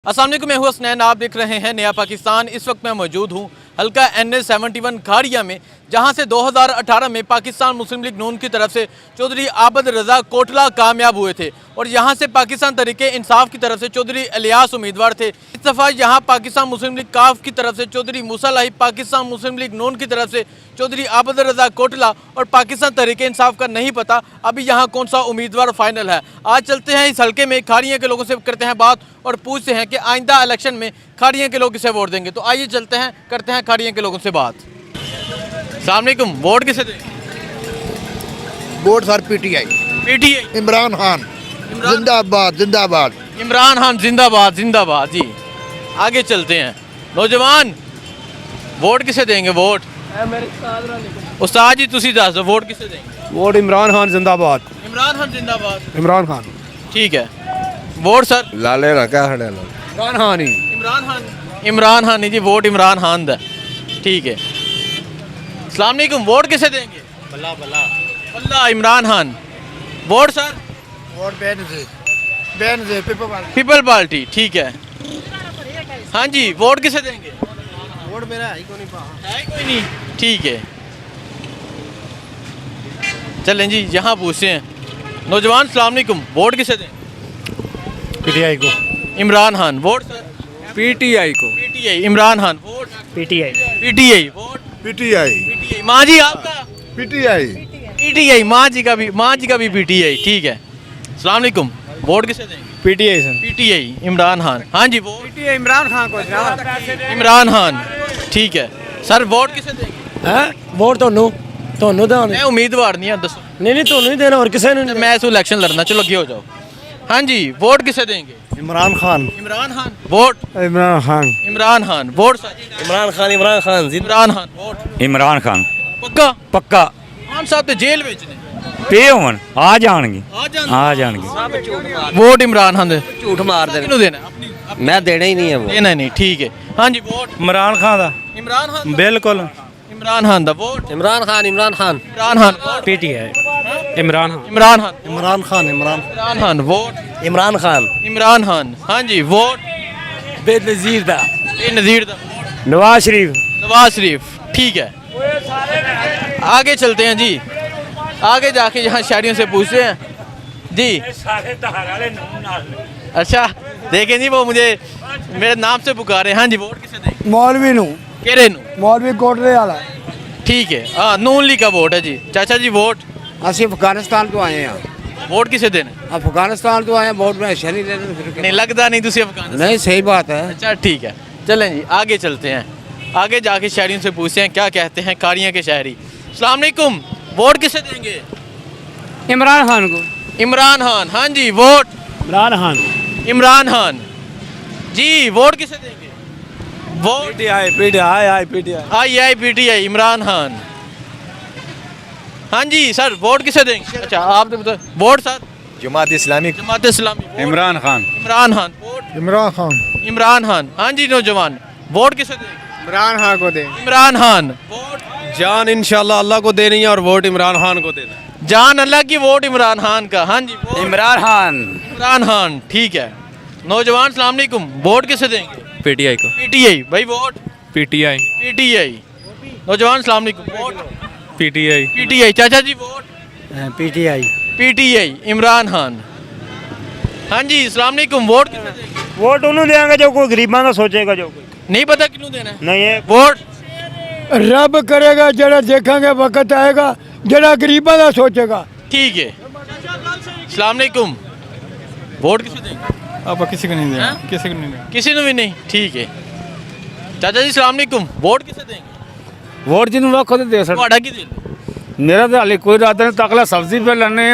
अस्सलाम वालेकुम, मैं हूं हसनैन। आप देख रहे हैं नया पाकिस्तान। इस वक्त मैं मौजूद हूं हल्का NH-71 खाड़िया में, जहां से 2018 में पाकिस्तान मुस्लिम लीग नून की तरफ से चौधरी आबद रज़ा कोटला कामयाब हुए थे और यहां से पाकिस्तान तहरीक इंसाफ की तरफ से चौधरी इलियास उम्मीदवार थे। इस दफ़ा यहां पाकिस्तान मुस्लिम लीग काफ की तरफ से चौधरी मूसा लाहिब, पाकिस्तान मुस्लिम लीग नून की तरफ से चौधरी आबद रज़ा कोटला और पाकिस्तान तहरीक इंसाफ का नहीं पता अभी यहाँ कौन सा उम्मीदवार फाइनल है। आज चलते हैं इस हल्के में, खाड़िया के लोगों से करते हैं बात और पूछते हैं कि आइंदा इलेक्शन में खाड़िया के लोग किसे वोट देंगे। तो आइए चलते हैं, करते हैं खाड़िया के लोगों से बात। अस्सलाम वालेकुम, वोट किसे देंगे? Vote sir PTI PTI Imran Khan जिंदाबाद जिंदाबाद। इमरान खान जिंदाबाद जिंदाबाद जी। आगे चलते हैं, नौजवान वोट किसे देंगे? वोट उस्ताद जी तुसी दस दो, वोट किसे देंगे? वोट इमरान खान जिंदाबाद। इमरान खान जिंदाबाद। इमरान खान ठीक है, वोट सर लाले रखा है इमरान खान ही। इमरान खान नहीं जी, वोट इमरान खान दा। ठीक है, अस्सलाम वालेकुम, वोट किसे देंगे? बल्ला बल्ला बल्ला Imran Khan. Vote sir? Vote Benazir people party. ठीक है, हाँ जी, वोट किसे देंगे? वोट मेरा है कोई नहीं। ठीक है, चलें जी, यहाँ पूछते हैं नौजवान। अस्सलाम वालेकुम, वोट किसे दें? PTI को। Imran Khan. Vote sir? PTI को। PTI Imran Khan. Vote PTI। Vote PTI। माँ जी आपका? PTI माँ जी का भी PTI। ठीक है, अस्सलाम वालेकुम, वोट किसे देंगे? PTI sir. PTI Imran Khan. हाँ जी, वोट PTI इमरान खान को। इमरान खान। ठीक है सर, वोट किसे देंगे? हैं वोट ਤੁਹਾਨੂੰ ਦੇਣਾ। मैं उम्मीदवार नहीं है, दसो। नहीं ਤੁਹਾਨੂੰ ही देना और किसे ने। मैं इस इलेक्शन लड़ना, चलो आगे हो जाओ। हाँ जी, वोट किसे देंगे? Imran Khan. Imran Khan. Vote Imran Khan. Imran Khan. Vote sir? Imran Khan Imran Khan. Vote Imran Khan पक्का? पक्का खान साहब तो जेल ਵਿੱਚ ਨੇ। पे होवन आ जाएंगे आ जाएंगे। वोट इमरान खान दे। झूठ मार दे। किहਨੂੰ देना? अपनी मैं देना ही नहीं है वो। देना नहीं। ठीक है, हाँ जी, वोट इमरान खान दा। इमरान खान। बिल्कुल इमरान खान दा। Vote Imran Khan. Imran Khan. Vote PTI Imran Khan. Imran Khan. Imran Khan. Imran Khan. Vote Imran Khan. Imran Khan. हाँ जी, वोट बेनज़ीर दा। नज़ीर दा। नवाज शरीफ। नवाज शरीफ। ठीक है, आगे चलते हैं जी, आगे जाके यहाँ शहरियों से पूछते हैं जी। अच्छा देखें जी, वो मुझे मेरे नाम से पुकारे। हाँ जी, वोट किसे देंगे? मौलवी नु। केरे नू। मौलवी कोटले वाला। ठीक है, हाँ, नून लीग का वोट है जी। चाचा जी वोट? ਅਸੀਂ ਅਫਗਾਨਿਸਤਾਨ ਤੋਂ ਆਏ ਆ। वोट किसे देने? अफगानिस्तान तो आए वोट में ऐसा नहीं लेने फिर नहीं लगता नहीं तुसी अफगानिस्तान। नहीं सही बात है। अच्छा ठीक है, चलें जी आगे चलते हैं, आगे जाके शहरियों से पूछते हैं क्या कहते हैं खाड़िया के शहरी। अस्सलाम वालेकुम, वोट किसे देंगे? इमरान खान को। इमरान खान। हाँ जी, वोट इमरान खान। इमरान खान जी। वोट किसे देंगे? Vote PTI Imran Khan. हाँ जी सर, वोट किसे देंगे? अच्छा आप तो बताओ। Vote sir? Jamaat Islami. Jamaat Islami. Imran Khan. Imran Khan. Vote Imran Khan. Imran Khan. हाँ जी नौजवान, वोट किसे देंगे? इमरान खान को दे। इमरान खान। वोट जान इंशाल्लाह अल्लाह को देनी है और वोट इमरान खान को देना। जान अल्लाह की, वोट इमरान खान का। हाँ जी, वोट इमरान खान। इमरान खान। ठीक है नौजवान, अस्सलाम वालेकुम, वोट किसे देंगे? PTI को। PTI भाई। Vote PTI। नौजवान अस्सलाम वालेकुम, वोट PTI। चाचा जी वोट? PTI इमरान खान। हाँ जी अस्सलाम वालेकुम, वोट किसे देंगे? वोट उन्होंने देंगे जो कोई गरीबां का सोचेगा, जो कोई नहीं पता किन्हों देना है? नहीं है। वोट रब करेगा, जरा देखेंगे, वक्त आएगा जरा गरीबों का सोचेगा। ठीक है, अस्सलाम वालेकुम, वोट किसे देंगे? अब किसी को नहीं हाँ? किसी को नहीं किसी ने भी नहीं। ठीक है चाचा जी अस्सलाम वालेकुम, वोट किसे देंगे? वोट जिन्होंने वो खुद दे सकते। ਤੁਹਾਡਾ ਕੀ ਦਿਲ? मेरा तो हाले कोई रात नहीं, तकला सब्जी पे लाने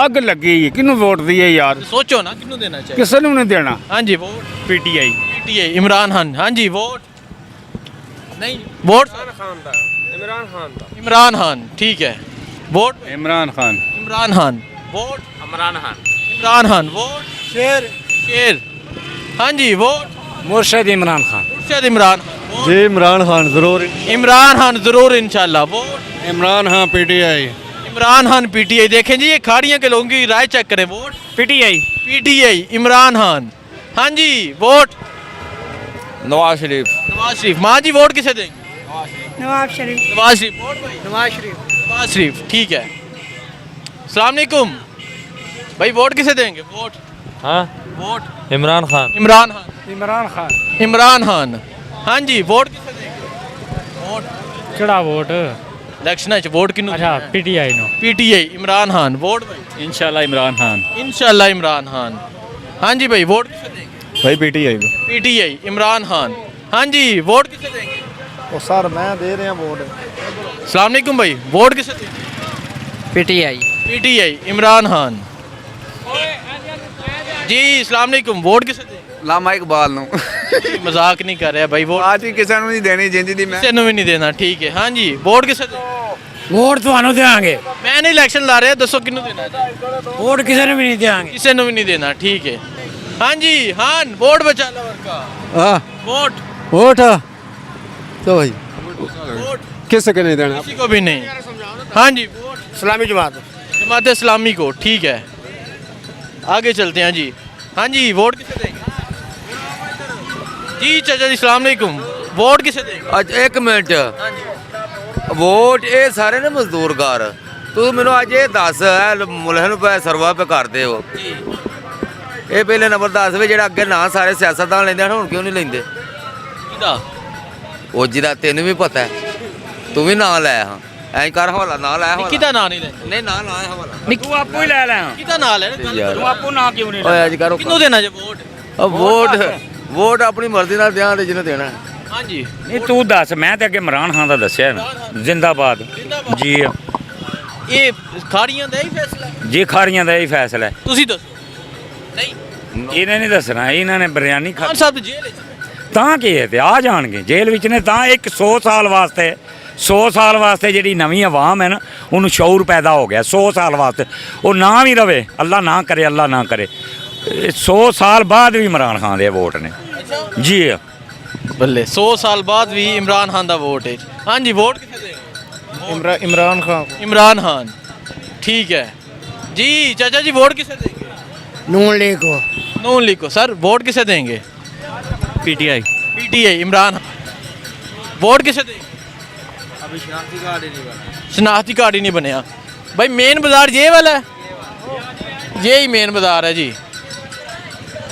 अग लगी है किन्नू वोट दिए यार, सोचो ना किन्हों देना चाहिए। किसी ने नहीं देना। हाँ जी, वोट PTI इमरान खान। हाँ जी, वोट नहीं। वोट इमरान खान। ठीक है, vote Imran Khan. Imran Khan. Vote Imran Khan. Vote शेर। हाँ जी, वोट मुर्शद इमरान खान। मुर्शद इमरान खान। जी इमरान खान जरूर। इमरान खान जरूर इंशाल्लाह। Vote Imran Khan PTI। Imran Khan PTI। देखें जी, ये खाड़िया के लोगों की राय चेक करें। Vote PTI PTI Imran Khan. हाँ जी, वोट नवाज शरीफ। नवाज शरीफ। माँ जी वोट किसे देंगे? नवाब शरीफ। नवाज शरीफ। वोट भाई? नवाज शरीफ। ठीक है। अस्सलाम वालेकुम भाई, वोट किसे देंगे? वोट हाँ, वोट इमरान खान। इमरान खान। इमरान खान इमरान खान। हाँ जी, वोट किसे देंगे? वोट ਕਿਹੜਾ ਵੋਟ इलेक्शन वोट किनू? ਪੀਟੀਆਈ ਨੂੰ पीटीआई इमरान खान। वोट भाई? इंशाल्लाह इमरान खान। इंशाल्लाह इमरान खान। हाँ जी भाई, वोट किसे देंगे? भाई पीटीआई को। पीटीआई इमरान खान। हाँ जी, वोट किसे देंगे? ਉਹ ਸਰ ਮੈਂ ਦੇ ਰਿਹਾ ਵੋਟ अस्सलाम वालेकुम भाई, वोट किसे देंगे? पीटीआई। पीटीआई इमरान खान। जी अस्सलाम वालेकुम, वोट किसे देंगे? लामा इकबाल नु। मजाक नहीं कर रहा भाई, वोट आज ही किसी नहीं देनी जिंद दी मैं। किसी ਨੂੰ ਵੀ ਨਹੀਂ ਦੇਣਾ। ਠੀਕ ਹੈ। हाँ जी, वोट किसे देंगे? ਵੋਟ ਤੁਹਾਨੂੰ ਦੇਵਾਂਗੇ मैं नहीं इलेक्शन ला रहा, दसो किनू देना है? ਵੋਟ ਕਿਸੇ ਨੂੰ ਵੀ ਨਹੀਂ ਦੇਵਾਂਗੇ किसी ਨੂੰ भी नहीं देना। ठीक है। हाँ जी, हाँ वोट बचा लो का। ਹਾਂ वोट ਵੋਟ तो भाई वोट किसे के नहीं देना? किसी को भी नहीं। हाँ जी, वोट इस्लामी जमात जमात इस्लामी को। ठीक है, आगे चलते हैं जी। हाँ जी, वोट किसे देंगे? जी चाचा जी अस्सलाम वालेकुम, वोट किसे देंगे? ਅੱਜ 1 ਮਿੰਟ हाँ जी, ਵੋਟ ਇਹ ਸਾਰੇ ਨੇ ਮਜ਼ਦੂਰ ਘਰ ਤੂੰ ਮੈਨੂੰ ਅੱਜ ਇਹ ਦੱਸ ਮੁਲਕ ਨੂੰ ਪੈ ਸਰਵਾ ਪੇ ਕਰਦੇ ਹੋ ਇਹ ਪਹਿਲੇ ਨੰਬਰ ਦੱਸ ਵੀ ਜਿਹੜਾ ਅੱਗੇ ਨਾਂ ਸਾਰੇ ਸਿਆਸਤਦਾਨ ਲੈਂਦੇ ਹਨ ਹੁਣ ਕਿਉਂ ਨਹੀਂ ਲੈਂਦੇ किदा? ਉਹ ਜਿਹਦਾ ਤੈਨੂੰ ਵੀ ਪਤਾ ਹੈ ਤੂੰ ਵੀ ਨਾਂ ਲੈ ਹਾਂ ਐਂ ਕਰ ਹਵਾਲਾ ਨਾਂ ਲੈ ਹਵਾਲਾ किदा ना नहीं लेना? ਨਹੀਂ ਨਾਂ ਲਾ ਹਵਾਲਾ ਤੂੰ ਆਪੂ ਹੀ ਲੈ ਲੈ किदा ना लेना? ਯਾਰ ਤੂੰ ਆਪੂ ਨਾ ਕਿਉਂ ਨਹੀਂ ਓਏ ਅੱਜ ਕਰੋ किनू देना जे वोट? ਵੋਟ ਆਪਣੀ ਮਰਜ਼ੀ ਨਾਲ ਦਿਆਂ ਤੇ ਜਿਹਨੂੰ ਦੇਣਾ हाँ जी, ਨਹੀਂ ਤੂੰ ਦੱਸ, ਮੈਂ ਤੇ ਅੱਗੇ ਇਮਰਾਨ ਖਾਨ ਦਾ ਦੱਸਿਆ ਨਾ। ਜ਼ਿੰਦਾਬਾਦ ਜੀ। ये खाड़ियां दा ही फैसला है? ਜੇ ਖਾਰੀਆਂ ਦਾ ਇਹ ਫੈਸਲਾ ਹੈ, तुसी दसो। नहीं, ਇਹਨੇ ਨਹੀਂ ਦੱਸਣਾ। ਇਹਨਾਂ ਨੇ ਬਿਰਿਆਨੀ ਖਾ खान साहब तो जेल है। ਤਾਂ ਕੀ ਹੈ, ਤੇ ਆ ਜਾਣਗੇ ਜੇਲ੍ਹ ਵਿੱਚ ਨੇ ਤਾਂ। ਇੱਕ 100 ਸਾਲ ਵਾਸਤੇ 100 ਸਾਲ ਵਾਸਤੇ ਜਿਹੜੀ ਨਵੀਂ ਆਵਾਮ ਹੈ ਨਾ, ਉਹਨੂੰ ਸ਼ਊਰ ਪੈਦਾ ਹੋ ਗਿਆ 100 ਸਾਲ ਵਾਸਤੇ। ਉਹ ਨਾ ਵੀ ਰਵੇ, ਅੱਲਾ ਨਾ ਕਰੇ, ਅੱਲਾ ਨਾ ਕਰੇ। 100 ਸਾਲ ਬਾਅਦ ਵੀ ਇਮਰਾਨ ਖਾਨ ਦੇ ਵੋਟ ਨੇ ਜੀ। बल्ले 100 साल बाद भी इमरान खान दा वोट है। हाँ जी, वोट किसे देंगे? इमरान खान इमरान खान। ठीक है जी। चाचा जी वोट किसे देंगे? ਨੂਨ ਲੀਗ ਕੋ नून लीग को। सर वोट किसे देंगे? ਪੀਟੀਆਈ। पीटीआई इमरान। वोट किसे देंगे? अभी शनाख्ती कार्ड ही नहीं बनया भाई। मेन बाजार ये वाला है, यही मेन बाजार है जी।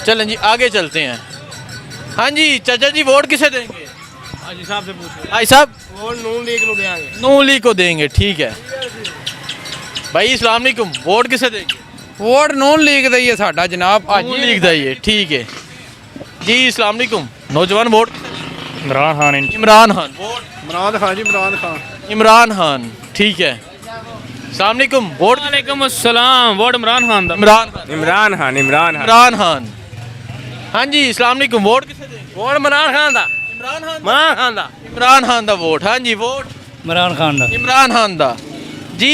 चलें जी, आगे चलते हैं। हाँ जी चाचा जी, वोट किसे देंगे? हाजी साहब से पूछो। हाजी साहब, वोट नून लीग ਨੂੰ ਦੇਾਂਗੇ नून लीग को देंगे। ठीक है भाई, अस्सलाम वालेकुम, वोट किसे देंगे? वोट नून लीग ਦਾ ਹੀ ਹੈ ਸਾਡਾ ਜਨਾਬ। नून लीग दा ही है। ठीक है जी, अस्सलाम वालेकुम नौजवान, वोट किसे देंगे? ਇਮਰਾਨ ਖਾਨ इमरान खान। वोट इमरान खान जी इमरान खान इमरान खान। ठीक है, अस्सलाम वालेकुम, वोट ਵਾਲੇਕੁਮ अस्सलाम। वोट इमरान खान ਦਾ। इमरान खान। इमरान खान। इमरान खान। हाँ जी अस्सलाम वालेकुम, वोट किसे देंगे? ਵੋਟ ਇਮਰਾਨ ਖਾਨ ਦਾ। इमरान खान। ਇਮਰਾਨ ਖਾਨ ਦਾ। इमरान खान दा वोट। हाँ जी, वोट ਇਮਰਾਨ ਖਾਨ ਦਾ। इमरान खान दा जी।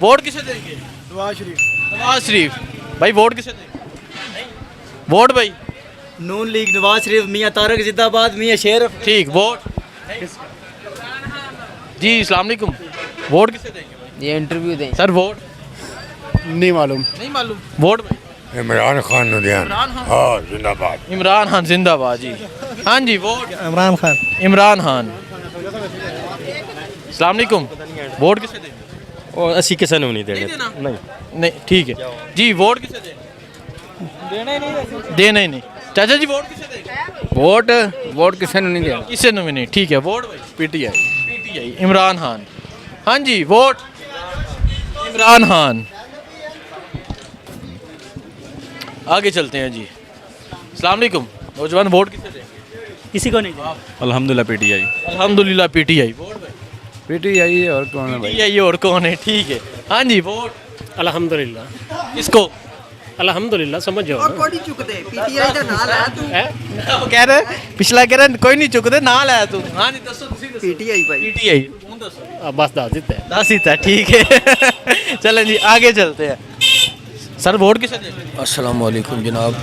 वोट किसे देंगे? नवाज शरीफ नवाज शरीफ भाई, वोट किसे देंगे? वोट भाई? नून लीग नवाज शरीफ, मियाँ तारक जिंदाबाद, मियाँ शेर। ठीक, वोट जी। अस्सलाम वालेकुम, वोट किसे देंगे? ਇਹ ਇੰਟਰਵਿਊ ਦੇ सर वोट नहीं मालूम नहीं मालूम। वोट भाई? इमरान खान नु दिया इमरान खान। हाँ जिंदाबाद इमरान खान जिंदाबाद जी। हाँ जी, वोट इमरान खान इमरान खान। अस्सलाम वालेकुम, वोट किसे देंगे? और ਅਸੀਂ ਕਿਸੇ ਨੂੰ ਨਹੀਂ ਦੇਣੇ। नहीं नहीं। ठीक है जी, वोट किसे देंगे? देना ही नहीं। चाचा जी वोट किसे देंगे? ਵੋਟ ਕਿਸੇ ਨੂੰ ਨਹੀਂ ਦੇਣਾ किसे भी नहीं। ठीक है, वोट भाई? पीटीआई। पीटीआई इमरान खान। हाँ जी, वोट इमरान खान। आगे चलते हैं जी। अस्सलाम वालेकुम नौजवान, वोट किसे देंगे? किसी को नहीं। अल्हम्दुलिल्लाह पीटीआई। अल्हम्दुलिल्लाह पीटीआई। वोट भाई? पीटीआई और कौन है भाई? पीटीआई और कौन है? ठीक है। हाँ जी, वोट अल्हम्दुलिल्लाह। किसको? अल्हम्दुलिल्लाह समझ जाओ। ਕੋਈ ਨਹੀਂ ਚੁੱਕਦੇ ਪੀਟੀਆਈ ਦਾ ਨਾਂ ਲੈ ਤੂੰ वो कह रहे पिछला कह रहे कोई नहीं चुकते ना लाया तू। हाँ जी, दसो तुसी दसो। ਪੀਟੀਆਈ ਭਾਈ पीटीआई तू दसो। बस दास देते हैं। दस ही था। ठीक है चलें जी, आगे चलते हैं। सर वोट किसे देंगे? अस्सलाम वालेकुम जनाब।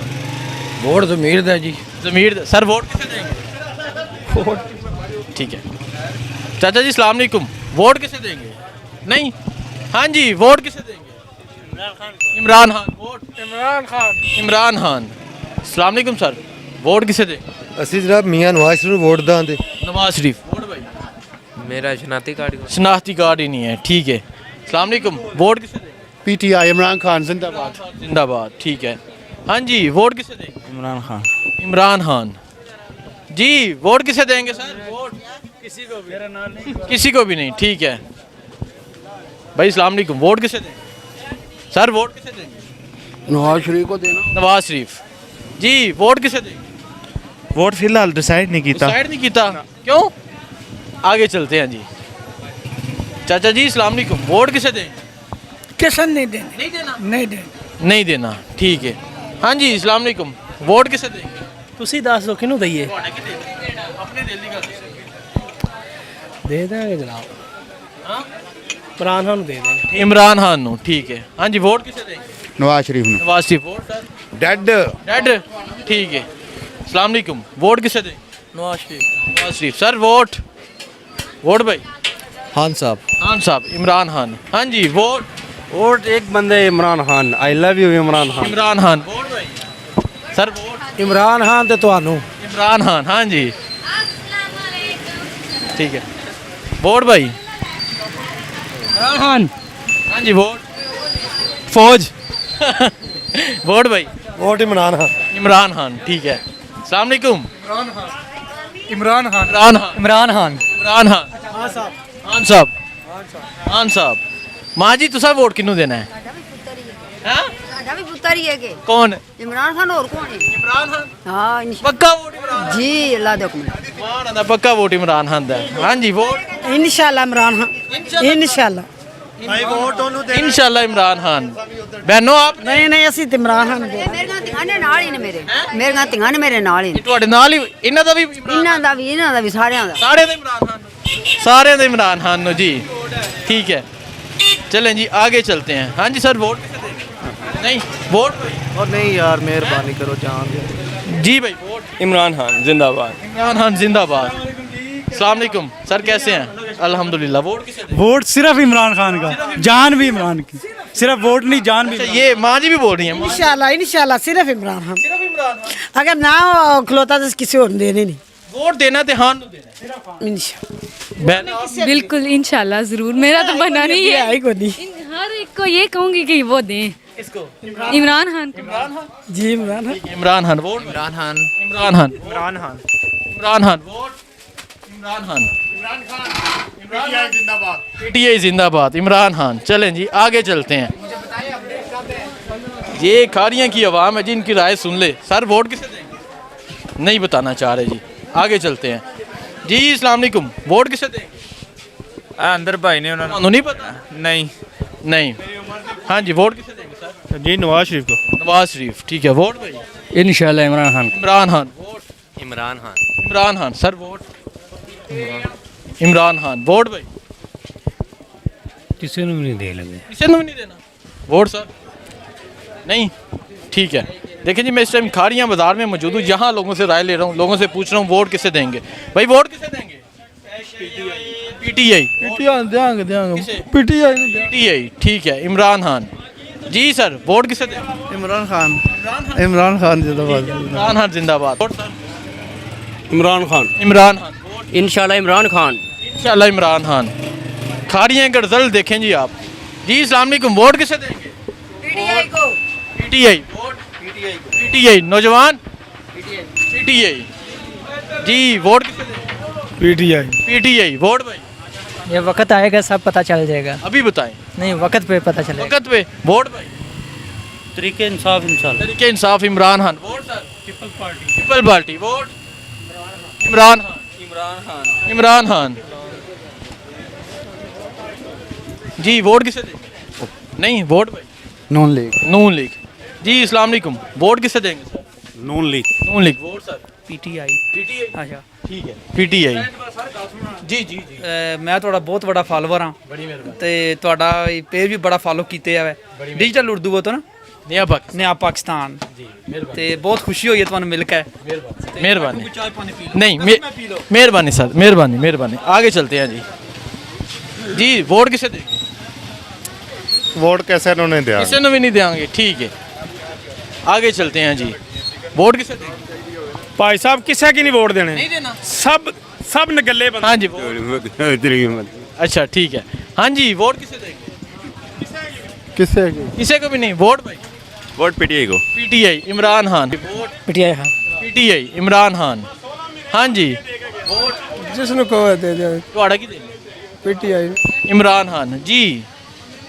वोट ज़मीर दा जी। जमीर सर, वोट किसे देंगे? वोट ठीक है। चाचा जी अस्सलाम वालेकुम, वोट किसे देंगे? नहीं। हाँ जी, वोट किसे देंगे? इमरान खान। वोट इमरान खान इमरान खान। अस्सलाम वालेकुम सर, वोट किसे दें? ਅਸੀਂ ਜਨਾਬ ਮੀਆਂ ਨਵਾਜ਼ ਸ਼ਰੀਫ ਨੂੰ ਵੋਟ ਦਾਂਦੇ नवाज शरीफ। वोट भाई? मेरा शनाती कार्ड शनाख्ती कार्ड ही नहीं है, ठीक है। अस्सलाम वालेकुम, वोट किसे दें? ਪੀਟੀਆਈ ਇਮਰਾਨ ਖਾਨ ਜ਼ਿੰਦਾਬਾਦ जिंदाबाद, ठीक है। हाँ जी, वोट किसे दें? इमरान खान। इमरान खान जी। वोट किसे देंगे सर? वोट किसी को भी? किसी को भी नहीं, ठीक है भाई। अस्सलाम वालेकुम, वोट किसे दें सर? वोट किसे देंगे? नवाज शरीफ को देना। नवाज शरीफ जी। वोट किसे देंगे? वोट फिलहाल डिसाइड नहीं डिसाइड नहीं किया, क्यों? आगे चलते हैं जी। चाचा जी अस्सलाम वालेकुम, वोट किसे दें? किसन नहीं देना। नहीं देना? नहीं देना। नहीं देना, ठीक है। हाँ जी अस्सलाम वालेकुम, वोट किसे देंगे? ਤੁਸੀਂ ਦੱਸ ਦਿਓ ਕਿਹਨੂੰ ਦਈਏ अपने दिल्ली का ਦੇ ਦਾਂਗੇ ਜਨਾਬ हाँ? ਇਮਰਾਨ ਖਾਨ ਨੂੰ ਦੇ ਦੇਣਾ इमरान खान नो, ठीक है। हाँ जी, वोट किसे देंगे? ਨਵਾਜ਼ ਸ਼ਰੀਫ ਨੂੰ नवाज शरीफ। Vote sir? ਡੈਡ डेड, ठीक है। अस्सलाम वालेकुम, वोट किसे दें? Nawaz Sharif Nawaz Sharif sir. Vote? Vote भाई? खान साहब। खान साहब, इमरान खान। हाँ जी, वोट? वोट एक बंदे Imran Khan. I love you Imran Khan. Imran Khan. Vote भाई? Sir vote? ਇਮਰਾਨ ਖਾਨ ਤੇ ਤੁਹਾਨੂੰ इमरान खान, हाँ जी, ठीक है। वोट भाई? ਇਮਰਾਨ ਖਾਨ हाँ जी, वोट? फौज वोट भाई? वोट इमरान खान। इमरान खान, ठीक है। अस्सलाम वालेकुम। ਇਮਰਾਨ ਖਾਨ इमरान खान। ਇਮਰਾਨ ਖਾਨ इमरान खान। खान साहब। खान साहब। माँ जी तुसा वोट किन्नू देना है? हाँ? ਸਾਡਾ ਵੀ ਪੁੱਤਰ ਹੀ ਹੈਗੇ कौन? ਇਮਰਾਨ ਖਾਨ ਹੋਰ ਕੌਣ ਹੈ इमरान खान। ਹਾਂ पक्का वोट इमरान खान? ਜੀ ਅੱਲਾ ਦੇ ਹੁਕਮ मां दा पक्का वोट इमरान खान दा। हाँ जी, वोट? ਇਨਸ਼ਾਅੱਲਾ ਇਮਰਾਨ ਖਾਨ ਇਨਸ਼ਾਅੱਲਾ इंशाल्लाह इमरान खान। बहनों आप ਨਹੀਂ ਨਹੀਂ ਅਸੀਂ ਤੇ ਇਮਰਾਨ ਖਾਨ ਦੇ ਮੇਰੀਆਂ ਧੀਆਂ ਨੇ ਨਾਲ ਹੀ ਨੇ ਮੇਰੀਆਂ ਧੀਆਂ ਨੇ ਮੇਰੇ ਨਾਲ ਹੀ ਨੇ ਤੁਹਾਡੇ ਨਾਲ ਹੀ ਇਹਨਾਂ ਦਾ ਵੀ ਇਮਰਾਨ? ਇਹਨਾਂ ਦਾ ਵੀ ਸਾਰਿਆਂ ਦਾ सारे दे इमरान खान नु। सारे दे इमरान खान नु जी, ठीक है। चलें जी आगे चलते हैं। हाँ जी सर, वोट किसे देंगे? नहीं वोट? और नहीं यार मेहरबानी करो जान जी भाई, वोट? इमरान खान जिंदाबाद। इमरान खान जिंदाबाद। अस्सलाम वालेकुम सर, कैसे हैं? अल्हम्दुलिल्लाह। वोट किसे देंगे? वोट सिर्फ इमरान खान का, जान भी इमरान की, सिर्फ वोट नहीं जान भी। अच्छा, ये माँ जी भी बोल रही हैं? इंशाल्लाह इंशाल्लाह सिर्फ इमरान खान। सिर्फ इमरान खान। अगर ना खलोता तो किसी और देने नहीं। वोट देना ते खान नु देना। इंशाल्लाह बहन आप? बिल्कुल इंशाल्लाह ज़रूर। मेरा तो बना नहीं है। है को नहीं हर एक को ये कहूँगी कि वो दें किसको? इमरान खान को। Imran Khan ji Imran Khan. Imran Khan. Vote? Imran Khan. Imran Khan. Imran Khan. Imran Khan. Vote? Imran Khan. PTI ਜ਼ਿੰਦਾਬਾਦ पीटीआई जिंदाबाद। इमरान खान। चलें जी आगे चलते हैं। ये खारियां की आवाम है जी, इनकी राय सुन ले। सर वोट किसे देंगे? नहीं बताना चाह रहे जी, आगे चलते हैं जी। अस्सलाम वालेकुम, वोट किसे देंगे? अंदर भाई ने उन्होंने ਤੁਹਾਨੂੰ नहीं पता? नहीं नहीं। हाँ जी, वोट किसे देंगे सर? जी नवाज शरीफ को। नवाज शरीफ, ठीक है। वोट भाई? इंशाल्लाह Imran Khan. Imran Khan. Vote? Imran Khan. Imran Khan sir. Vote? Imran Khan. Vote भाई? किसी ने भी नहीं दे लगे। किसी ने भी नहीं देना वोट सर? नहीं, ठीक है। देखिए जी, मैं इस टाइम खारियां बाजार में मौजूद हूँ, यहाँ लोगों से राय ले रहा हूँ, लोगों से पूछ रहा हूँ वोट किसे देंगे भाई? वोट किसे देंगे? पीटीआई। पीटीआई, ठीक है। इमरान खान जी सर, वोट किसे देंगे? इमरान खान। इमरान खान जिंदाबाद। इमरान खान जिंदाबाद। Vote sir? Imran Khan. Imran Khan. Vote? इंशाल्लाह इमरान खान। इंशाल्लाह इमरान खान। खारियां का रिजल्ट देखें जी आप। जी अस्सलाम वालेकुम, वोट किसे देंगे? पीटीआई को। पीटीआई। वोट? पीटीआई। नौजवान? पीटीआई जी। वोट किसे देंगे? पीटीआई। पीटीआई। वोट भाई? ये वक्त आएगा सब पता चल जाएगा। अभी बताएं। नहीं वक्त पे पता चलेगा। वक्त पे। वोट भाई? तरीके इंसाफ इंशाल्लाह। तरीके इंसाफ। Imran Khan. Vote sir? People party. Vote? Imran Khan. Imran Khan ji. Vote किसे देंगे? नहीं वोट भाई? नून लीग। नून लीग जी। अस्सलाम वालेकुम, वोट किसे देंगे sir? Noon league. Noon league. Vote sir? PTI. PTI, अच्छा ठीक है। पीटीआई जी जी जी। ਮੈਂ ਤੁਹਾਡਾ ਬਹੁਤ ਵੱਡਾ ਫਾਲੋਅਰ ਹਾਂ ਬੜੀ ਮਿਹਰਬਾਨੀ। ਤੇ ਤੁਹਾਡਾ ਪੇਜ ਵੀ ਬੜਾ ਫਾਲੋ ਕੀਤੇ ਆ ਡਿਜੀਟਲ ਉਰਦੂ ਹੋ ਤੋਂ ਨਾ नया पाकिस्तान नया पाकिस्तान जी। मेहरबानी ਤੇ ਬਹੁਤ ਖੁਸ਼ੀ ਹੋਈ ਹੈ ਤੁਹਾਨੂੰ ਮਿਲ ਕੇ। मेहरबानी। नहीं मेहरबानी सर, मेहरबानी मेहरबानी। आगे चलते हैं जी। जी वोट किसे देंगे? ਵੋਟ ਕਿਸੇ ਨੂੰ ਨਹੀਂ ਦਿਆ किसी ने भी नहीं देंगे, ठीक है। आगे चलते हैं जी। वोट किसे देंगे? ਭਾਈ ਸਾਹਿਬ ਕਿਸੇ ਕੀ ਨਹੀਂ ਵੋਟ ਦੇਣੇ नहीं देना ਸਭ ਨਗੱਲੇ ਬੰਦੇ हाँ जी वोट अच्छा ठीक है हाँ जी वोट किसे देंगे किसे को भी नहीं वोट भाई वोट पीटीआई को पीटीआई इमरान खान वोट पटियाला हाँ पीटीआई इमरान खान हाँ जी वोट ਜਿਸ ਨੂੰ ਕਹੋ ਦੇ ਦੇ ਤੁਹਾਡਾ ਕੀ ਦੇਂਗੇ ਪੀਟੀਆਈ इमरान खान जी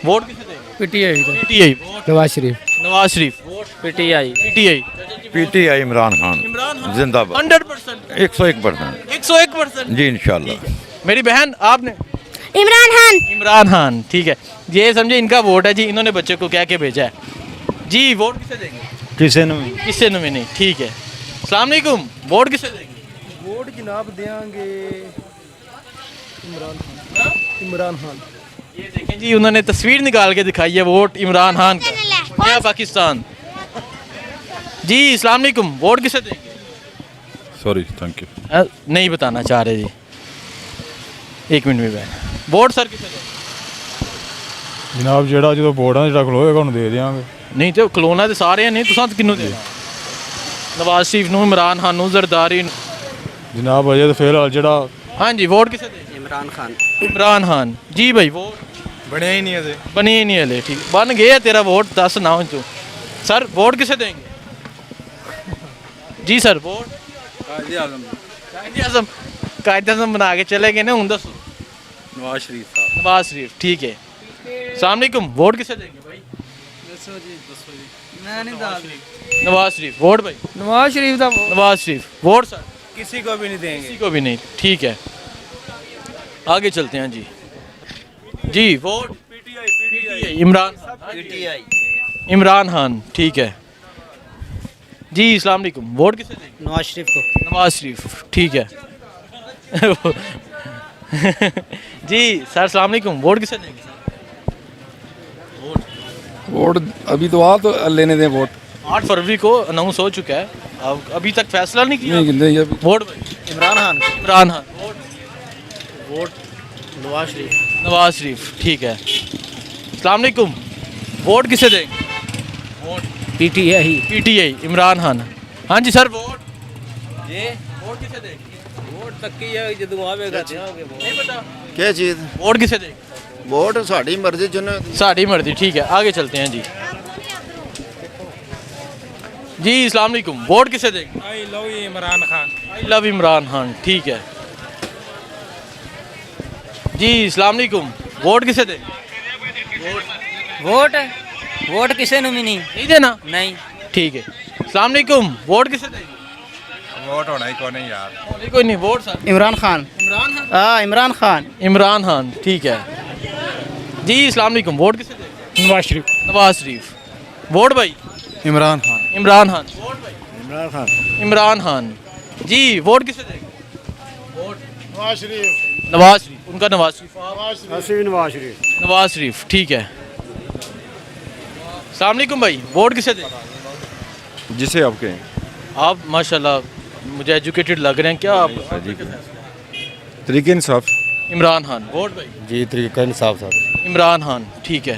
वोट किसे देंगे PTI PTI vote Nawaz Sharif Nawaz Sharif vote Patiala PTI PTI Imran Khan Imran Khan जिंदाबाद 100% 101%। 101% जी इंशाल्लाह। मेरी बहन आपने इमरान खान इमरान खान ठीक है ये समझे इनका वोट है जी इन्होंने बच्चे को क्या क्या भेजा है जी वोट किसे देंगे किसे ने किससे में नहीं ठीक है अस्सलाम वालेकुम वोट किसे देंगे वोट जनाब देंगे इमरान खान ये देखें जी उन्होंने तस्वीर निकाल के दिखाई है वोट इमरान खान का नया पाकिस्तान जी अस्सलाम वालेकुम वोट किसे देंगे सॉरी थैंक यू। नहीं बताना चाह रहे जी एक मिनट में बहन वोट सर किसे देंगे ਜਨਾਬ ਜਿਹੜਾ ਜਦੋਂ ਵੋਟਾਂ ਜਿਹੜਾ ਖਲੋਏਗਾ ਉਹਨੂੰ ਦੇ ਦਿਆਂਗੇ नहीं तो खलोना तो सारे नहीं तुसां किन्नू देना नवाज शरीफ नू इमरान खान नू जरदारी नू। ਜਨਾਬ ਅਜੇ ਤਾਂ ਫਿਲਹਾਲ ਜਿਹੜਾ हाँ जी वोट किसे देंगे इमरान खान इमरान खान जी भाई वोट बनया ही नहीं है बनी ही नहीं हले ठीक बन गया तेरा वोट 10 नाव चो सर वोट किसे देंगे जी सर वोट कायदे आज़म बना के चले गए ना हूँ दसो नवाज शरीफ साहब नवाज शरीफ ठीक है अस्सलाम वालेकुम वोट किसे देंगे भाई मैं नहीं दाल नवाज शरीफ वोट भाई ਨਵਾਜ਼ ਸ਼ਰੀਫ ਦਾ नवाज शरीफ वोट सर किसी को भी नहीं देंगे किसी को भी नहीं ठीक है आगे चलते हैं जी जी वोट पीटीआई इमरान इमरान खान ठीक है जी अस्सलाम वालेकुम वोट किसे देंगे नवाज शरीफ को नवाज शरीफ ठीक है जी सर अस्सलाम वालेकुम वोट किसे देंगे वोट अभी तो आ तो लेने दें वोट 8 फरवरी को अनाउंस हो चुका है अब अभी तक फैसला नहीं किया वोट भाई इमरान खान इमरान खान वोट नवाज शरीफ नवाज शरीफ ठीक है अस्सलाम वालेकुम वोट किसे देंगे पीटीआई पीटीआई इमरान खान हाँ जी सर वोट ये वोट किसे देंगे वोट तक की है जदों आवेगा देंगे नहीं पता क्या चीज वोट किसे देंगे वोट साड़ी मर्जी चुने साड़ी मर्जी ठीक है आगे चलते हैं जी जी अस्सलाम वालेकुम वोट किसे देंगे I love Imran Khan I love Imran Khan ठीक है जी अस्सलाम वालेकुम वोट किसे देंगे वोट वोट किसी ने भी नहीं नहीं देना नहीं ठीक है अस्सलाम वालेकुम वोट किसे देंगे वोट होना ही कौन है यार कोई नहीं वोट सर इमरान खान इमरान खान हाँ इमरान खान इमरान खान ठीक है जी अस्सलाम वालेकुम वोट किसे देंगे ਨਵਾਜ਼ ਸ਼ਰੀਫ नवाज शरीफ वोट भाई इमरान खान इमरान खान वोट भाई इमरान खान इमरान खान जी वोट किसे देंगे नवाज शरीफ नवाज शरीफ उनका नवाज शरीफ हसीन नवाज शरीफ नवाज शरीफ ठीक है अस्सलाम वालेकुम भाई वोट किसे देंगे जिसे आप कहें आप माशाल्लाह मुझे एजुकेटेड लग रहे हैं क्या आप तरीके इंसाफ इमरान खान वोट भाई जी तरीका इंसाफ साहब इमरान खान ठीक है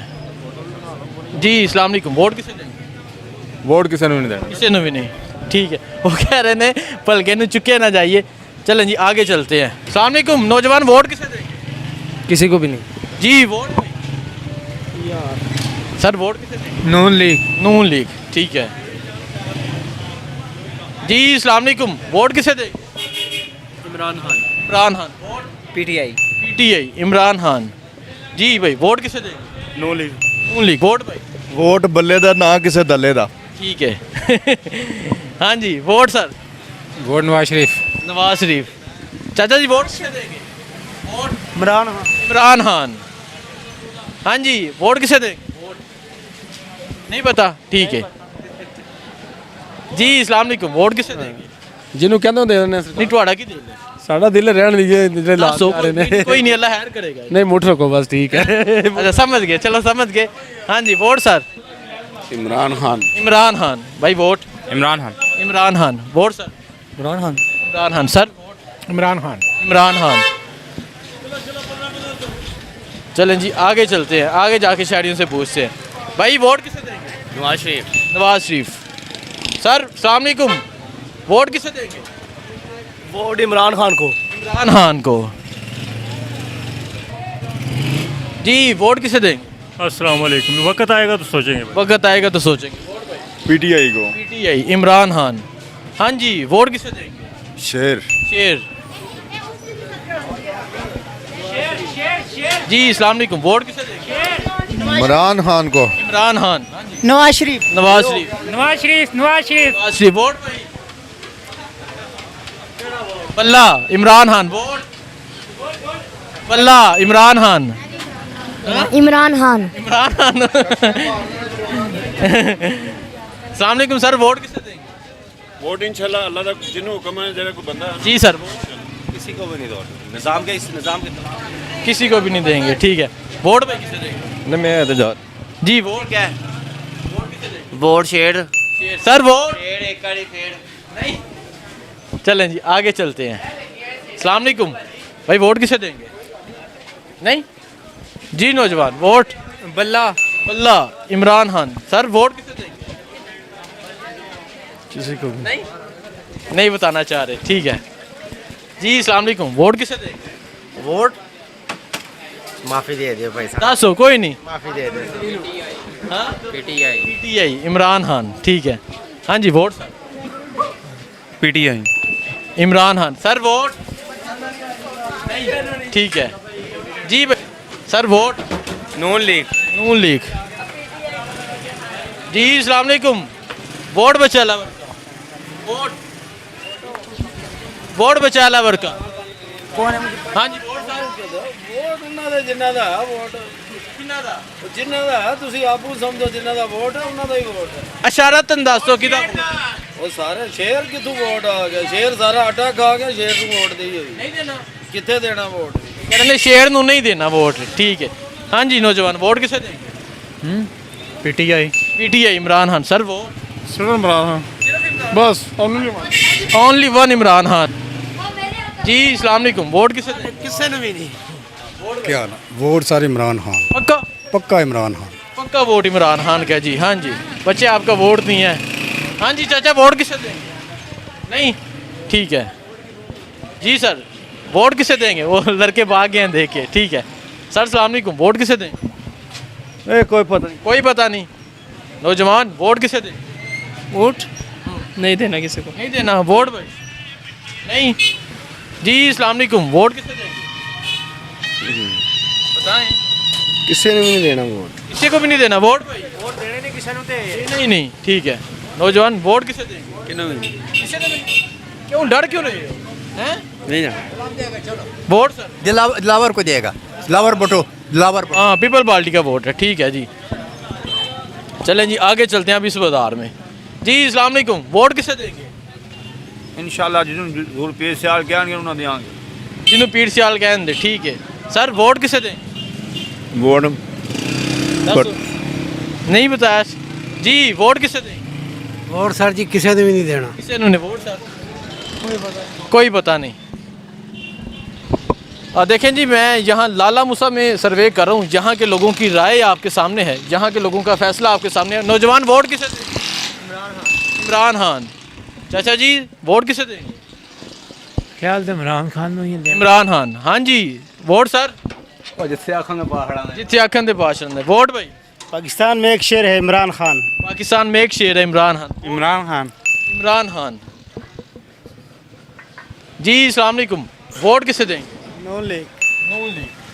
जी अस्सलाम वालेकुम वोट किसे देंगे वोट किसी ने नहीं देना किसी ने भी नहीं ठीक है वो कह रहे ने पलके न चुके ना जाइए चलें जी आगे चलते हैं अस्सलाम वालेकुम नौजवान वोट किसे देंगे किसी को भी नहीं जी वोट भाई सर वोट किसे देंगे ਨੂਨ ਲੀਗ नून लीग ठीक है जी अस्सलाम वालेकुम वोट किसे देंगे Imran Khan Imran Khan vote PTI PTI Imran Khan जी भाई वोट किसे देंगे no league Noon league vote भाई वोट बल्ले दा ना किसे दल्ले दा ठीक है हाँ जी vote sir vote Nawaz Sharif Nawaz Sharif चाचा जी वोट किसे देंगे वोट इमरान खान इमरान खान हाँ जी वोट किसे देंगे वोट नहीं पता ठीक है जी अस्सलाम वालेकुम वोट किसे देंगे जिन्हों कहते होंगे नहीं ਤੁਹਾਡਾ ਕੀ ਦਿਲ ਹੈ साड़ा दिल रहन दीजिए ਜਿਹੜੇ ਲਾ ਦੱਸੋ, ਆ ਰਹੇ ਨੇ कोई नहीं अल्लाह खैर करेगा नहीं मुठ रखो बस ठीक है अच्छा समझ गए चलो समझ गए हाँ जी वोट सर इमरान खान इमरान खान भाई vote Imran Khan Imran Khan vote sir Imran Khan Imran Khan sir Imran Khan Imran Khan चलें जी आगे चलते हैं आगे जाके शहरियों से पूछते हैं भाई वोट किसे देंगे नवाज शरीफ नवाज शरीफ सर अस्सलाम वालेकुम वोट किसे देंगे? वोट इमरान खान को। इमरान खान को। जी वोट किसे देंगे? अस्सलाम वालेकुम। वक्त आएगा तो सोचेंगे। वक्त आएगा तो सोचेंगे। पीटीआई को। पीटीआई इमरान खान। हाँ जी वोट किसे देंगे? शेर। शेर। जी अस्सलाम वालेकुम। वोट किसे देंगे? इमरान खान को। इमरान खान। नवाज शरीफ। नवाज शरीफ। नवाज शरीफ। नवाज शरीफ। वोट भाई। पल्ला इमरान खान। वोट पल्ला इमरान खान। इमरान खान। इमरान खान। अस्सलाम वालेकुम सर। वोट किसे देंगे? वोट इंशाल्लाह अल्लाह का जिन्हों हुक्म है जरा कोई बंदा जी सर। किसी को भी नहीं दो निज़ाम के किसी को भी नहीं देंगे। ठीक है। वोट भाई किसे देंगे? नहीं मैं तो जा जी वोट क्या है वोट शेर सर। वोट शेर एक वाली फेड़ नहीं। चलें जी आगे चलते हैं। अस्सलाम वालेकुम भाई। वोट किसे देंगे? नहीं जी नौजवान। वोट बल्ला पल्ला इमरान खान। सर वोट किसे देंगे? किसी को भी नहीं बताना चाह रहे। ठीक है जी। अस्सलाम वालेकुम। वोट किसे देंगे? वोट माफी दे दियो भाई साहब। दसो कोई नहीं। माफी दे दे हाँ पीटीआई पीटीआई इमरान खान। ठीक है। हाँ जी vote sir. PTI Imran Khan. Sir vote नहीं। ठीक है जी भाई। Sir vote Noon league Noon league. जी अस्सलाम वालेकुम। वोट बचा ला वोट वोट बचा ला वर्का। हाँ जी वोट सर। वोट ਉਹਨਾਂ ਦਾ ਜਿਨ੍ਹਾਂ ਦਾ ਵੋਟ ਕਿਹਨਾਂ ਦਾ? ਜਿਨ੍ਹਾਂ ਦਾ ਤੁਸੀਂ ਆਪੂ ਸਮਝੋ ਜਿਨ੍ਹਾਂ ਦਾ ਵੋਟ ਹੈ ਉਹਨਾਂ ਦਾ ਹੀ ਵੋਟ ਹੈ। ਇਸ਼ਾਰਤਨ ਦੱਸੋ ਕਿਹਦਾ? ਉਹ ਸਾਰੇ ਸ਼ੇਰ ਕਿੱਥੋਂ ਵੋਟ ਆ ਗਿਆ ਸ਼ੇਰ ਸਾਰਾ ਆਟਾ ਖਾ ਗਿਆ ਸ਼ੇਰ ਨੂੰ ਵੋਟ ਦੇਈ ਹੋਈ ਨਹੀਂ ਦੇਣਾ। ਕਿੱਥੇ ਦੇਣਾ ਵੋਟ ਕਹਿੰਦੇ ਸ਼ੇਰ ਨੂੰ ਨਹੀਂ ਦੇਣਾ ਵੋਟ। ਠੀਕ ਹੈ। हाँ जी नौजवान। वोट किसे देंगे? PTI. PTI Imran Khan. Sir वो सिर्फ इमरान खान बस। Only one Imran Khan. जी अस्सलाम वालेकुम। वोट किसे देंगे? किसी ने भी नहीं। क्या वोट सारे इमरान खान। पक्का पक्का इमरान खान। पक्का वोट इमरान खान का। जी हाँ जी बच्चे आपका वोट नहीं है। हाँ जी चाचा वोट किसे देंगे? नहीं। ठीक है जी सर। वोट किसे देंगे? वो लड़के भाग गए हैं देख के। ठीक है सर। अस्सलाम वालेकुम। वोट किसे देंगे? कोई पता नहीं। कोई पता नहीं। नौजवान वोट किसे देंगे? वोट नहीं देना किसी को। नहीं देना। वोट भाई नहीं। जी अस्सलाम वालेकुम। वोट किसे देंगे? बताएं। किसी ने भी नहीं देना वोट। किसी को भी नहीं देना। वोट भाई वोट देने नहीं किसी ने नहीं नहीं। ठीक है नौजवान। वोट किसे देंगे? किसी ने नहीं। क्यों डर क्यों नहीं हैं? नहीं ना वोट सर दिलावर को देगा। दिलावर बटो दिलावर। हाँ पीपल पार्टी का वोट है। ठीक है जी। चलें जी आगे चलते हैं अब इस बाजार में। जी अस्सलाम वालेकुम। वोट किसे देंगे? इंशाल्लाह जिन्होंने पेश सियाल कहणगे उन्होंने देंगे। जिन्हों पीर सियाल कहते। ठीक है सर। वोट किसे देंगे? वोट नहीं बताया जी। वोट किसे देंगे? वोट सर जी किसी ने भी नहीं देना। किसे ने वोट सर? कोई पता नहीं। देखें जी मैं यहाँ लाला मूसा में सर्वे कर रहा हूँ। यहाँ के लोगों की राय आपके सामने है। यहाँ के लोगों का फैसला आपके सामने है। नौजवान वोट किसे देंगे? इमरान खान। चाचा जी वोट किसे देंगे? ख्याल से इमरान खान ਨੂੰ ਹੀ इमरान खान। हाँ जी वोट सर। जिससे आखांगे पाखड़ा जिथे आखन दे भाषण दे। वोट भाई पाकिस्तान में एक शेर है इमरान खान। पाकिस्तान में एक शेर है इमरान खान। इमरान खान। इमरान खान। जी अस्सलाम वालेकुम। वोट किसे देंगे? नून लीग।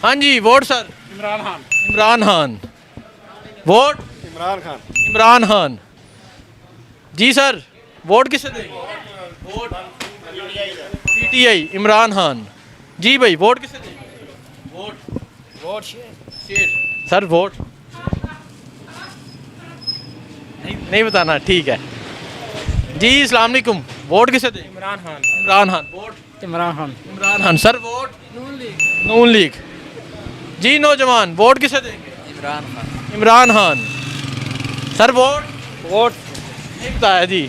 हाँ जी vote sir. Imran Khan. Imran Khan. Vote Imran Khan. Imran Khan. जी सर। वोट किसे देंगे? Vote PTI Imran Khan. जी भाई वोट किसे देंगे? वोट शेर। सर वोट नहीं बताना। ठीक है जी अस्सलाम वालेकुम। वोट किसे देंगे? Imran Khan. Imran Khan. Vote Imran Khan. Imran Khan. Sir vote Noon league. जी नौजवान वोट किसे देंगे? इमरान खान। इमरान खान। सर वोट नहीं बताया जी।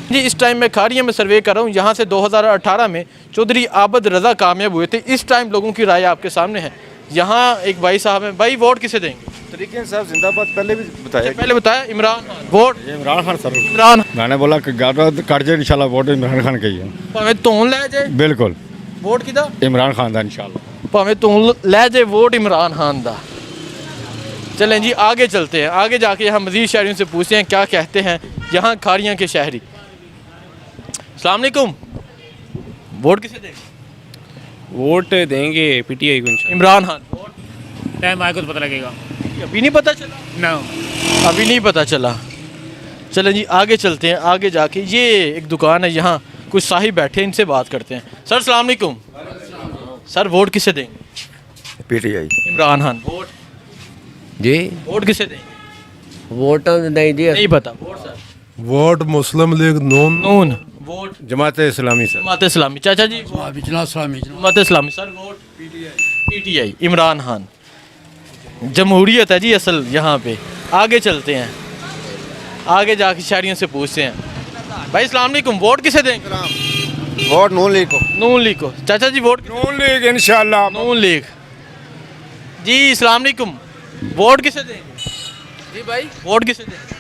जी इस टाइम मैं खाड़िया में सर्वे कर रहा हूँ। यहाँ से 2018 में चौधरी आबद रज़ा कामयाब हुए थे। इस टाइम लोगों की राय आपके सामने है। यहाँ एक भाई साहब हैं। भाई वोट किसे देंगे? तरीके साहब जिंदाबाद पहले भी बताया पहले बताया इमरान खान वोट इमरान खान सर इमरान मैंने बोला कि गाड़ा कट जाए इंशाल्लाह वोट इमरान खान का ही है भावें तून लै जाए बिल्कुल वोट किदा इमरान खान का इंशाल्लाह भावें तून लै जाए वोट इमरान खान दा। चलें जी आगे चलते हैं, आगे जाके यहाँ मज़ीद शहरियों से पूछते हैं क्या कहते हैं यहाँ खाड़ियाँ के शहरी। अस्सलाम वालेकुम, वोट किसे देंगे? वोट देंगे पीटीआई को इंशाल्लाह। इमरान खान वोट टाइम आएगा तो पता लगेगा अभी नहीं पता चला? ना अभी नहीं पता चला। चलें जी आगे चलते हैं, आगे जाके ये एक दुकान है, यहाँ कुछ साहिब बैठे हैं, इनसे बात करते हैं। सर अस्सलाम वालेकुम, सर वोट किसे देंगे? पीटीआई इमरान खान वोट जी वोट किसे देंगे? वोट नहीं जी नहीं पता। Vote sir vote Muslim league Noon Noon vote Jamaat Islami sir. Jamaat Islami. चाचा जी Jamaat Islami. Sir vote PTI Imran Khan. जमहूरियत है जी असल यहाँ पे। आगे चलते हैं, आगे जाके शहरियों से पूछते हैं। भाई अस्सलाम वालेकुम, वोट किसे देंगे? वोट नून लीग को। नून लीग को। चाचा जी वोट नून लीग इंशाल्लाह। नून लीग। जी अस्सलाम वालेकुम, वोट किसे देंगे? जी भाई वोट किसे देंगे?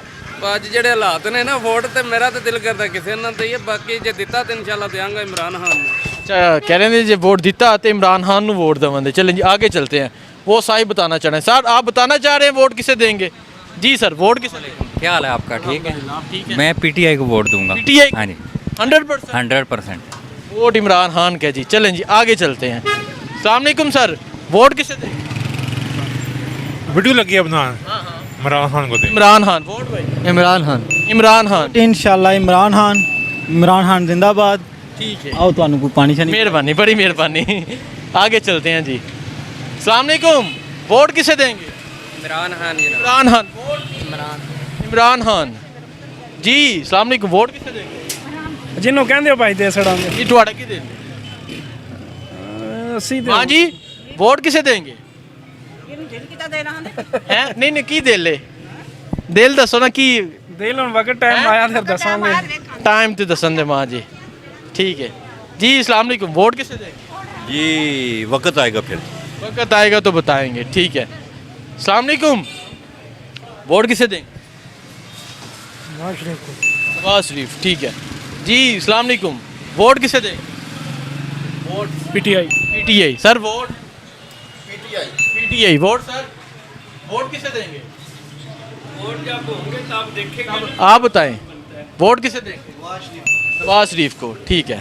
ਅੱਜ ਜਿਹੜੇ ਹਾਲਾਤ ਨੇ ਨਾ ਵੋਟ ਤੇ ਮੇਰਾ ਤੇ ਦਿਲ ਕਰਦਾ ਕਿਸੇ ਨਾਲ ਦਈਏ ਬਾਕੀ ਜੇ ਦਿੱਤਾ ਤੇ ਇਨਸ਼ਾਅੱਲਾ ਦੇਵਾਂਗਾ ਇਮਰਾਨ ਖਾਨ ਨੂੰ। अच्छा कह रहे हैं जो वोट दिता तो इमरान खान को वोट देवेंगे। चलें जी आगे चलते हैं, वो साहिब बताना चाह रहे हैं। सर आप बताना चाह रहे हैं वोट किसे देंगे? जी सर वोट किसे देंगे? क्या हाल है आपका? ठीक है, ठीक है। मैं पीटीआई को वोट दूंगा। पीटीआई हाँ जी 100% 100%। वोट इमरान खान का जी। चलें जी आगे चलते हैं। अस्सलाम वालेकुम सर, वोट किसे देंगे? वीडियो लगी अपना इमरान खान को दे। इमरान खान वोट भाई इमरान खान इमरान खान। इंशाल्लाह इमरान खान जिंदाबाद। ठीक है, आओ तो कोई पानी शानी। मेहरबानी, बड़ी मेहरबानी। आगे चलते हैं जी। अस्सलाम वालेकुम, वोट किसे देंगे? ਇਮਰਾਨ ਖਾਨ ਜੀ इमरान खान वोट इमरान खान जी। अस्सलाम वालेकुम, वोट किसे देंगे? ਜਿਹਨੂੰ ਕਹਿੰਦੇ ਹੋ ਭਾਈ ਦੇ ਛੜਾਂਗੇ जी ਤੁਹਾਡਾ ਕੀ देंगे? ਅਸੀਂ हाँ जी वोट किसे देंगे? हैं नहीं नहीं की दिल है दिल दसो ना की ਦਿਲ ਹੁਣ ਵਕਤ ਟਾਈਮ ਆਇਆ ਫਿਰ ਦੱਸਾਂਗੇ। टाइम तो दसन दे माँ जी। ठीक है जी। अस्सलाम वालेकुम, वोट किसे देंगे? जी वक्त आएगा फिर। वक्त आएगा तो बताएंगे। ठीक है। अस्सलाम वालेकुम, वोट किसे देंगे? नवाज शरीफ। ठीक है जी। अस्सलाम वालेकुम, वोट किसे देंगे? Vote PTI PTI. Sir vote PTI vote. Sir vote किसे देंगे? वोट जब होंगे तब देखेंगे। आप बताएं वोट किसे देंगे? नवाज शरीफ को। ठीक है।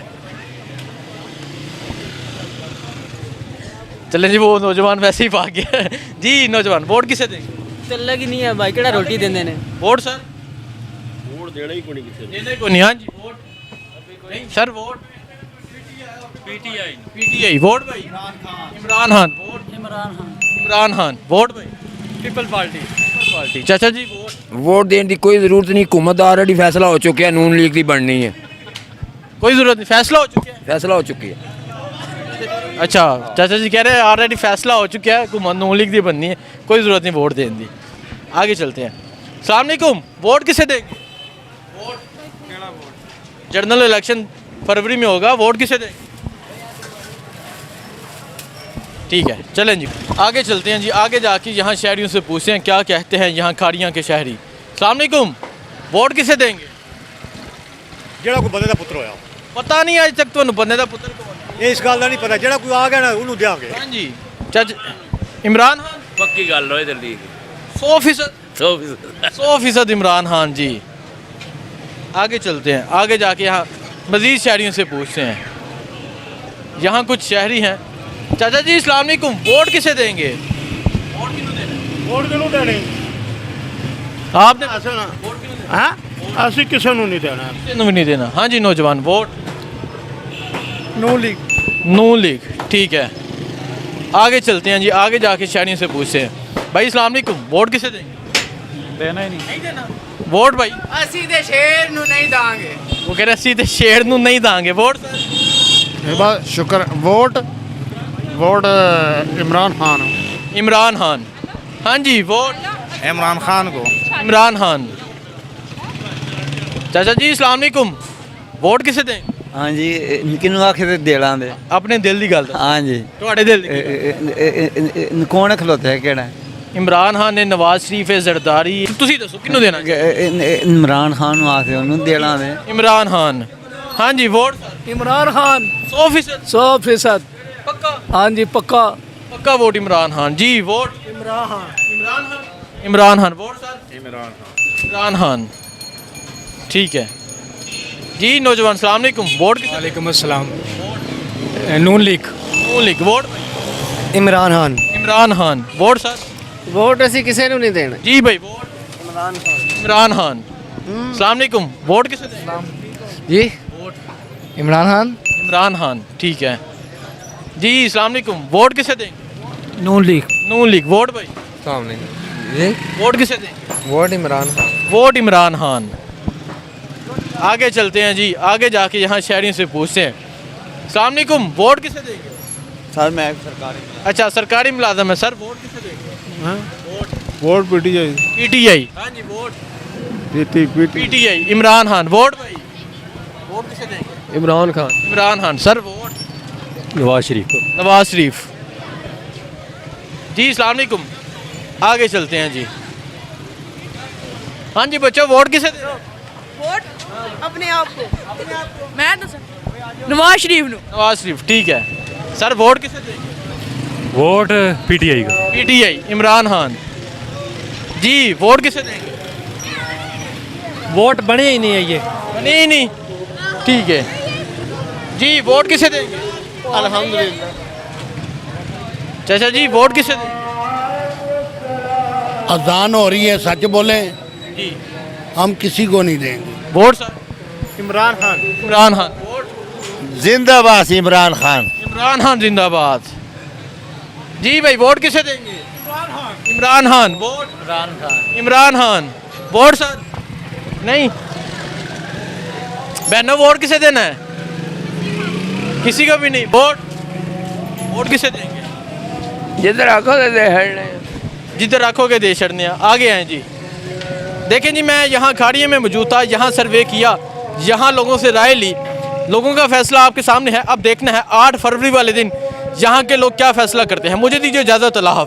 चलें जी, वो नौजवान वैसे ही भाग गया जी। नौजवान वोट किसे देंगे? ਚੱਲਣਾ ਕਿ नहीं है भाई केड़ा रोटी देंदे ने। वोट सर वोट देना ही कोनी किसे देने को नहीं। हाँ जी वोट नहीं सर वोट पीटीआई वोट भाई इमरान खान वोट इमरान खान वोट भाई पीपल पार्टी। चाचा जी वोट देने की कोई जरूरत नहीं, हुकूमत का ऑलरेडी फैसला हो चुका है, नून लीग की बननी है। कोई जरूरत नहीं, फैसला हो चुका है। फैसला हो चुकी है। अच्छा चाचा जी कह रहे हैं ऑलरेडी फैसला हो चुका है, हुकूमत नून लीग की बननी है, कोई ज़रूरत नहीं वोट देने की। आगे चलते हैं। अस्सलाम वालेकुम, वोट किसे देंगे? जनरल इलेक्शन फरवरी में होगा, वोट किसे देंगे? ठीक है चलें जी आगे चलते हैं जी। आगे जाके यहाँ शहरियों से पूछते हैं क्या कहते हैं यहाँ खाड़ियाँ के शहरी। अस्सलाम वालेकुम, वोट किसे देंगे? ਜਿਹੜਾ ਕੋਈ ਬੰਦੇ ਦਾ ਪੁੱਤਰ ਹੋਇਆ पता नहीं अज तक ਤੁਹਾਨੂੰ ਬੰਦੇ ਦਾ ਪੁੱਤਰ ਕੌਣ ਹੈ? ਇਹ ਇਸ ਗੱਲ ਦਾ ਨਹੀਂ ਪਤਾ, ਜਿਹੜਾ ਕੋਈ ਆ ਗਿਆ ਨਾ ਉਹਨੂੰ ਦੇਵਾਂਗੇ। हाँ जी चाचा इमरान खान ਪੱਕੀ ਗੱਲ ਹੋਏ ਦਿੱਲੀ 100% 100%। 100% इमरान खान जी। आगे चलते हैं, आगे जाके यहाँ मज़ीद शहरियों से पूछते हैं। यहाँ कुछ शहरी हैं। चाचा जी अस्सलाम वालेकुम, वोट किसे देंगे? वोट किनू देने? आपने हाँ ਅਸੀਂ ਕਿਸੇ ਨੂੰ ਨਹੀਂ ਦੇਣਾ। किसी को भी नहीं देना। हाँ जी नौजवान vote Noon league. Noon league. ठीक है आगे चलते हैं जी। आगे जाके शहरियों से पूछते हैं भाई अस्सलाम वालेकुम, वोट किसे देंगे? देना ही नहीं देना वोट भाई ਅਸੀਂ ਤੇ ਸ਼ੇਰ ਨੂੰ ਨਹੀਂ ਦਾਂਗੇ। वो कह रहे ਅਸੀਂ ਤੇ शेर ਨੂੰ नहीं देंगे वोट। बस शुक्र। वोट इमरान खान। इमरान खान। हाँ जी वोट इमरान खान को। इमरान खान। चाचा जी अस्सलाम वालेकुम, वोट किसे देंगे? हाँ जी किनू आखे ते देला दे। अपने दिल की गल हाँ जी ਤੁਹਾਡੇ दिल की कौन खलोता है केड़ा? ਇਮਰਾਨ ਖਾਨ ਨੇ ਨਵਾਜ਼ ਸ਼ਰੀਫ ਹੈ ਜ਼ਰਦਾਰੀ ਤੁਸੀਂ ਦੱਸੋ ਕਿਹਨੂੰ ਦੇਣਾ ਇਮਰਾਨ ਖਾਨ ਨੂੰ ਆਖਦੇ ਉਹਨੂੰ ਦੇਣਾ ਦੇ ਇਮਰਾਨ ਖਾਨ ਹਾਂਜੀ ਵੋਟ इमरान खान 100% 100%। पक्का हाँ जी पक्का। पक्का vote Imran Khan ji vote Imran Khan Imran Khan vote sir Imran Khan ठीक है जी। नौजवान सलाम अलैकुम वोट किसे वालेकुम अस्सलाम Noon league vote Imran Khan Imran Khan vote sir vote ਅਸੀਂ ਕਿਸੇ ਨੂੰ ਨਹੀਂ ਦੇਣਾ। जी भाई वोट इमरान खान सलाम अलैकुम वोट किसे देंगे जी इमरान खान। इमरान खान ठीक है जी। सलाम अलैकुम वोट किसे देंगे ਨੂਨ ਲੀਗ नून लीग वोट भाई सामने जी वोट किसे देंगे वोट इमरान खान। वोट इमरान खान। आगे चलते हैं जी आगे जाके यहाँ शहरियों से पूछते हैं सलाम अलैकुम वोट किसे देंगे ਸਰ ਮੈਂ ਸਰਕਾਰੀ अच्छा सरकारी मुलाजम है सर वोट किसे देंगे ਵੋਟ ਪੀਟੀਆਈ पीटीआई हाँ जी vote PTI Imran Khan vote भाई वोट किसे देंगे इमरान खान। Imran Khan sir vote Nawaz Sharif Nawaz Sharif ji. सलाम अलैकुम आगे चलते हैं जी हाँ जी बच्चों वोट किसे दे वोट अपने आप को मैं नवाज शरीफ नु नवाज शरीफ ठीक है सर वोट किसे देंगे ਵੋਟ ਪੀਟੀਆਈ ਦਾ पीटीआई इमरान खान जी वोट किसे देंगे ਵੋਟ ਬਣੇ ਹੀ ਨਹੀਂ ਹੈ ਇਹ बने ही नहीं ठीक है जी वोट किसे देंगे अल्हम्दुलिल्लाह। चाचा जी वोट किसे देंगे अजान हो रही है सच बोले जी हम किसी को नहीं देंगे। Vote sir Imran Khan. Imran Khan vote जिंदाबाद इमरान खान। इमरान खान जिंदाबाद जी भाई वोट किसे देंगे Imran Khan vote Imran Khan vote sir नहीं बहनों वोट किसे देना है किसी को भी नहीं वोट किसे देंगे जिधर आखोगे दे हड़ने। जिधर रखोगे दे छड़ने आगे हैं जी। देखें जी मैं यहाँ खाड़िए में मौजूद था यहाँ सर्वे किया यहाँ लोगों से राय ली लोगों का फैसला आपके सामने है। अब देखना है 8 फरवरी वाले दिन यहाँ के लोग क्या फैसला करते हैं। मुझे दीजिए इजाज़त अल्लाह हाफ़िज़।